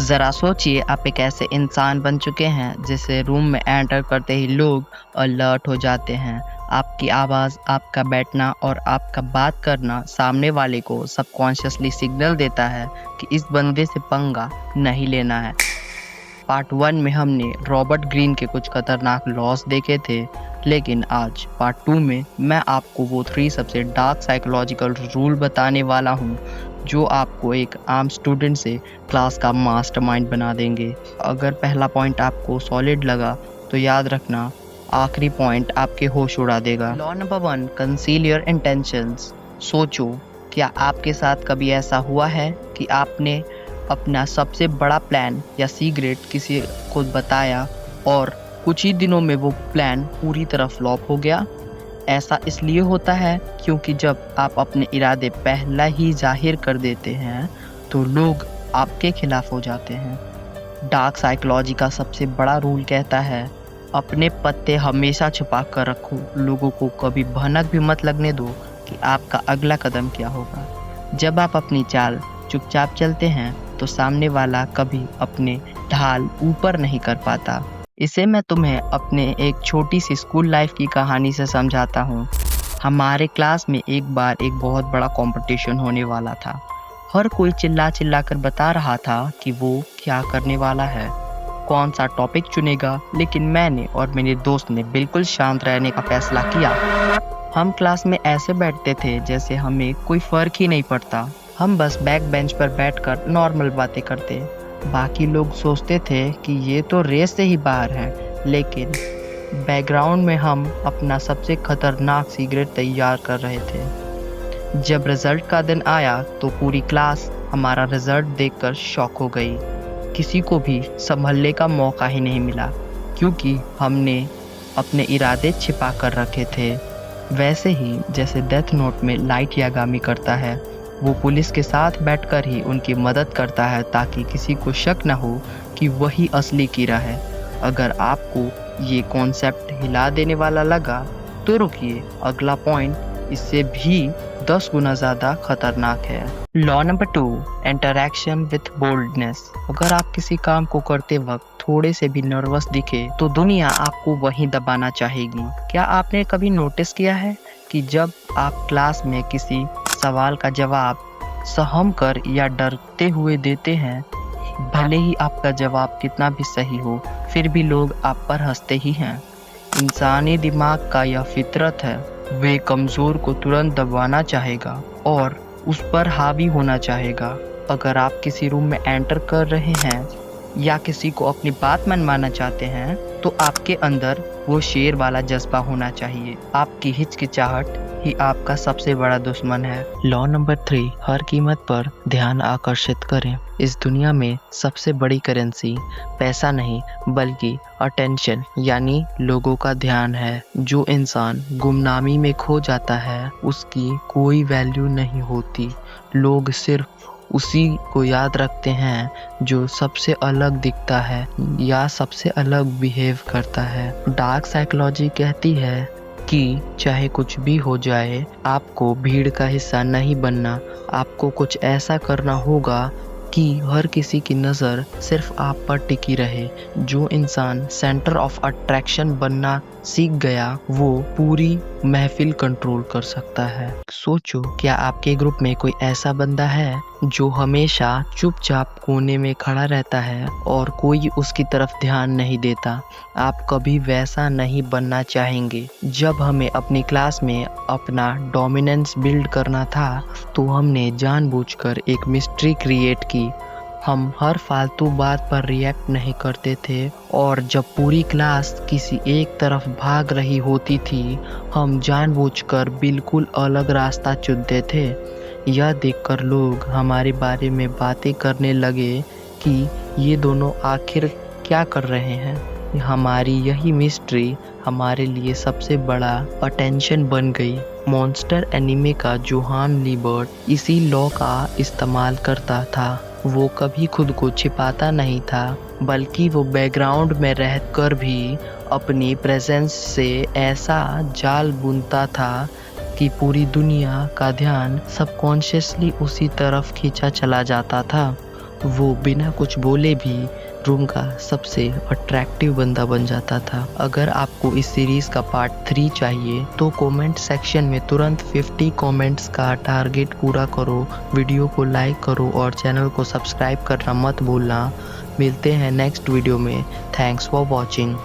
ज़रा सोचिए, आप एक ऐसे इंसान बन चुके हैं जिसे रूम में एंटर करते ही लोग अलर्ट हो जाते हैं। आपकी आवाज़, आपका बैठना और आपका बात करना सामने वाले को सबकॉन्शियसली सिग्नल देता है कि इस बंदे से पंगा नहीं लेना है। पार्ट 1 में हमने रॉबर्ट ग्रीन के कुछ खतरनाक लॉस देखे थे, लेकिन आज पार्ट 2 में मैं आपको वो 3 सबसे डार्क साइकोलॉजिकल रूल बताने वाला हूँ जो आपको एक आम स्टूडेंट से क्लास का मास्टरमाइंड बना देंगे। अगर पहला पॉइंट आपको सॉलिड लगा तो याद रखना आखिरी पॉइंट आपके होश उड़ा देगा। Law number 1, conceal your intentions. सोचो, क्या आपके साथ कभी ऐसा हुआ है कि आपने अपना सबसे बड़ा प्लान या सीक्रेट किसी को बताया और कुछ ही दिनों में वो प्लान पूरी तरह फ्लॉप हो गया? ऐसा इसलिए होता है क्योंकि जब आप अपने इरादे पहला ही जाहिर कर देते हैं तो लोग आपके खिलाफ हो जाते हैं। डार्क साइकोलॉजी का सबसे बड़ा रूल कहता है, अपने पत्ते हमेशा छुपा कर रखो। लोगों को कभी भनक भी मत लगने दो कि आपका अगला कदम क्या होगा। जब आप अपनी चाल चुपचाप चलते हैं तो सामने वाला कभी अपने ढाल ऊपर नहीं कर पाता। इसे मैं तुम्हें अपने एक छोटी सी स्कूल लाइफ की कहानी से समझाता हूँ। हमारे क्लास में एक बार एक बहुत बड़ा कंपटीशन होने वाला था। हर कोई चिल्ला चिल्ला कर बता रहा था कि वो क्या करने वाला है, कौन सा टॉपिक चुनेगा, लेकिन मैंने और मेरे दोस्त ने बिल्कुल शांत रहने का फैसला किया। हम क्लास में ऐसे बैठते थे जैसे हमें कोई फर्क ही नहीं पड़ता। हम बस बैक बेंच पर बैठकर नॉर्मल बातें करते। बाकी लोग सोचते थे कि ये तो रेस से ही बाहर है, लेकिन बैकग्राउंड में हम अपना सबसे खतरनाक सीक्रेट तैयार कर रहे थे। जब रिजल्ट का दिन आया तो पूरी क्लास हमारा रिजल्ट देखकर शॉक हो गई। किसी को भी संभलने का मौका ही नहीं मिला क्योंकि हमने अपने इरादे छिपा कर रखे थे। वैसे ही जैसे डेथ नोट में लाइट यागामी करता है, वो पुलिस के साथ बैठकर ही उनकी मदद करता है ताकि किसी को शक न हो कि वही असली कीड़ा है। अगर आपको ये कॉन्सेप्ट हिला देने वाला लगा तो रुकिए, अगला पॉइंट इससे भी 10 गुना ज़्यादा खतरनाक है। Law number 2, interaction with boldness. अगर आप किसी काम को करते वक्त थोड़े से भी नर्वस दिखे तो दुनिया आपको वहीं दबाना चाहेगी। क्या आपने कभी नोटिस किया है कि जब आप क्लास में किसी सवाल का जवाब सहम कर या डरते हुए देते हैं, भले ही आपका जवाब कितना भी सही हो, फिर भी लोग आप पर हंसते ही हैं। इंसानी दिमाग का यह फितरत है, वे कमज़ोर को तुरंत दबाना चाहेगा और उस पर हावी होना चाहेगा। अगर आप किसी रूम में एंटर कर रहे हैं या किसी को अपनी बात मनवाना चाहते हैं तो आपके अंदर वो शेर वाला जज्बा होना चाहिए। आपकी हिचकिचाहट ही आपका सबसे बड़ा दुश्मन है। लॉ नंबर 3, हर कीमत पर ध्यान आकर्षित करें। इस दुनिया में सबसे बड़ी करेंसी पैसा नहीं बल्कि अटेंशन यानी लोगों का ध्यान है। जो इंसान गुमनामी में खो जाता है उसकी कोई वैल्यू नहीं होती। लोग सिर्फ उसी को याद रखते हैं जो सबसे अलग दिखता है या सबसे अलग बिहेव करता है। डार्क साइकोलॉजी कहती है कि चाहे कुछ भी हो जाए, आपको भीड़ का हिस्सा नहीं बनना। आपको कुछ ऐसा करना होगा कि हर किसी की नज़र सिर्फ आप पर टिकी रहे। जो इंसान सेंटर ऑफ अट्रैक्शन बनना सीख गया वो पूरी महफिल कंट्रोल कर सकता है। सोचो, क्या आपके ग्रुप में कोई ऐसा बंदा है जो हमेशा चुपचाप कोने में खड़ा रहता है और कोई उसकी तरफ ध्यान नहीं देता? आप कभी वैसा नहीं बनना चाहेंगे। जब हमें अपनी क्लास में अपना डोमिनेंस बिल्ड करना था तो हमने जानबूझकर एक मिस्ट्री क्रिएट की। हम हर फालतू बात पर रिएक्ट नहीं करते थे और जब पूरी क्लास किसी एक तरफ भाग रही होती थी, हम जानबूझकर बिल्कुल अलग रास्ता चुनते थे। यह देखकर लोग हमारे बारे में बातें करने लगे कि ये दोनों आखिर क्या कर रहे हैं। हमारी यही मिस्ट्री हमारे लिए सबसे बड़ा अटेंशन बन गई। मॉन्स्टर एनिमे का जोहान लीबर्ट इसी लॉ का इस्तेमाल करता था। वो कभी खुद को छिपाता नहीं था, बल्कि वो बैकग्राउंड में रहकर भी अपनी प्रेजेंस से ऐसा जाल बुनता था कि पूरी दुनिया का ध्यान सबकॉन्शियसली उसी तरफ खींचा चला जाता था। वो बिना कुछ बोले भी रूम का सबसे अट्रैक्टिव बंदा बन जाता था। अगर आपको इस सीरीज का पार्ट 3 चाहिए तो कमेंट सेक्शन में तुरंत 50 कमेंट्स का टारगेट पूरा करो, वीडियो को लाइक करो और चैनल को सब्सक्राइब करना मत भूलना। मिलते हैं नेक्स्ट वीडियो में। Thanks for watching.